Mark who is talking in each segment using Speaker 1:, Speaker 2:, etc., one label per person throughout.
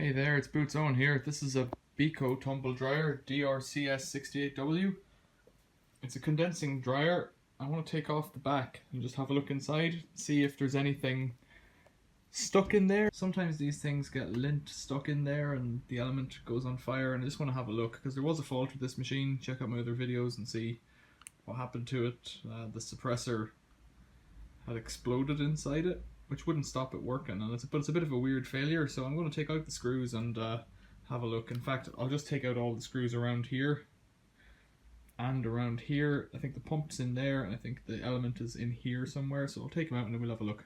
Speaker 1: Hey there, it's Boots Owen here. This is a Beko Tumble dryer, DRCS68W. It's a condensing dryer. I want to take off the back and just have a look inside, see if there's anything stuck in there. Sometimes these things get lint stuck in there and the element goes on fire, and I just want to have a look because there was a fault with this machine. Check out my other videos and see what happened to it. The suppressor had exploded inside it, which wouldn't stop it working, and it's a bit of a weird failure, so I'm going to take out the screws and have a look. In fact, I'll just take out all the screws around here and around here. I think the pump's in there, and I think the element is in here somewhere, so I'll take them out and then we'll have a look.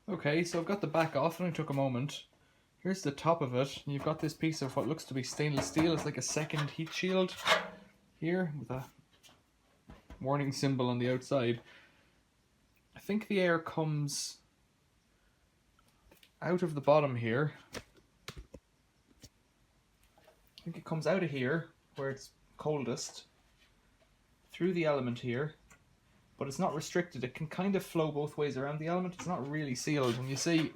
Speaker 1: Okay, so I've got the back off, and I took a moment. Here's the top of it, and you've got this piece of what looks to be stainless steel. It's like a second heat shield here with a warning symbol on the outside. I think the air comes out of the bottom here. I think it comes out of here where it's coldest through the element here, but it's not restricted. It can kind of flow both ways around the element. It's not really sealed. And you see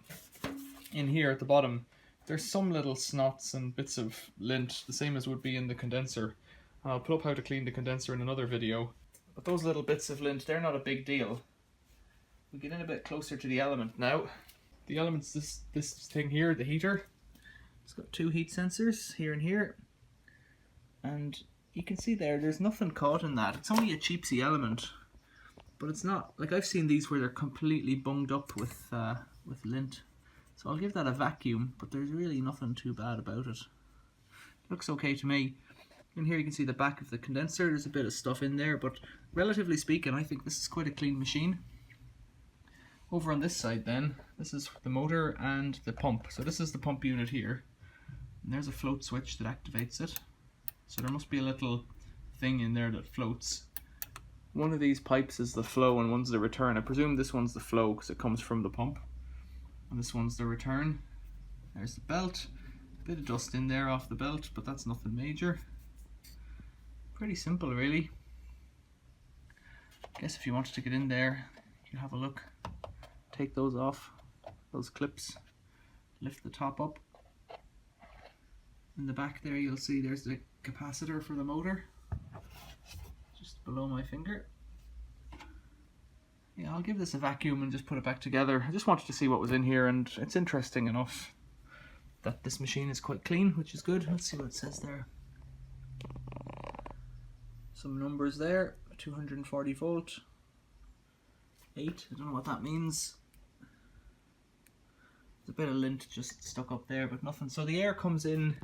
Speaker 1: in here at the bottom there's some little snots and bits of lint, the same as would be in the condenser. I'll put up how to clean the condenser in another video, but those little bits of lint, they're not a big deal. We get in a bit closer to the element now. The element's this thing here, the heater. It's got two heat sensors here and here. And you can see there's nothing caught in that. It's only a cheapsy element. But it's not, like I've seen these where they're completely bunged up with lint. So I'll give that a vacuum, but there's really nothing too bad about it. Looks okay to me. In here you can see the back of the condenser. There's a bit of stuff in there, but relatively speaking, I think this is quite a clean machine. Over on this side then, this is the motor and the pump. So this is the pump unit here. And there's a float switch that activates it. So there must be a little thing in there that floats. One of these pipes is the flow and one's the return. I presume this one's the flow because it comes from the pump. And this one's the return. There's the belt. A bit of dust in there off the belt, but that's nothing major. Pretty simple really. I guess if you wanted to get in there, you can have a look. Take those off, those clips, lift the top up. In the back there you'll see there's the capacitor for the motor, just below my finger. Yeah, I'll give this a vacuum and just put it back together. I just wanted to see what was in here, and it's interesting enough that this machine is quite clean, which is good. Let's see what it says there. Some numbers there, 240 volt, 8, I don't know what that means. A bit of lint just stuck up there, but nothing. So the air comes in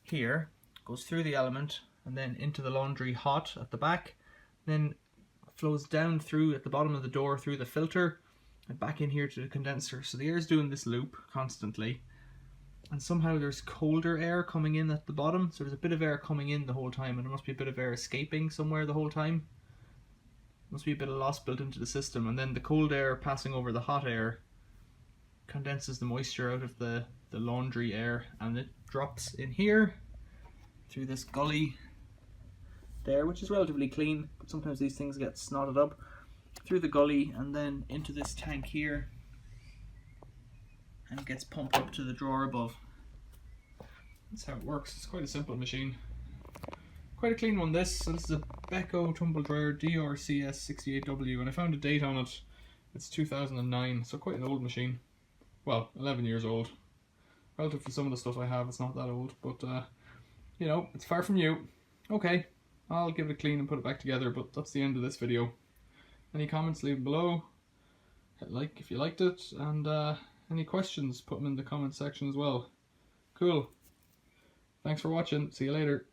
Speaker 1: here, goes through the element, and then into the laundry hot at the back, then flows down through at the bottom of the door through the filter and back in here to the condenser. So the air is doing this loop constantly, and somehow there's colder air coming in at the bottom. So there's a bit of air coming in the whole time, and there must be a bit of air escaping somewhere the whole time. Must be a bit of loss built into the system, and then the cold air passing over the hot air condenses the moisture out of the laundry air, and it drops in here through this gully there, which is relatively clean, but sometimes these things get snotted up, through the gully and then into this tank here, and it gets pumped up to the drawer above. That's how it works. It's quite a simple machine. Quite a clean one this. So this is a Beko Tumble dryer DRCS68W, and I found a date on it. It's 2009, so quite an old machine. Well, 11 years old. Relative to some of the stuff I have, it's not that old, but you know, it's far from new. Okay, I'll give it a clean and put it back together, but that's the end of this video. Any comments, leave them below. Hit like if you liked it, and any questions, put them in the comment section as well. Cool. Thanks for watching. See you later.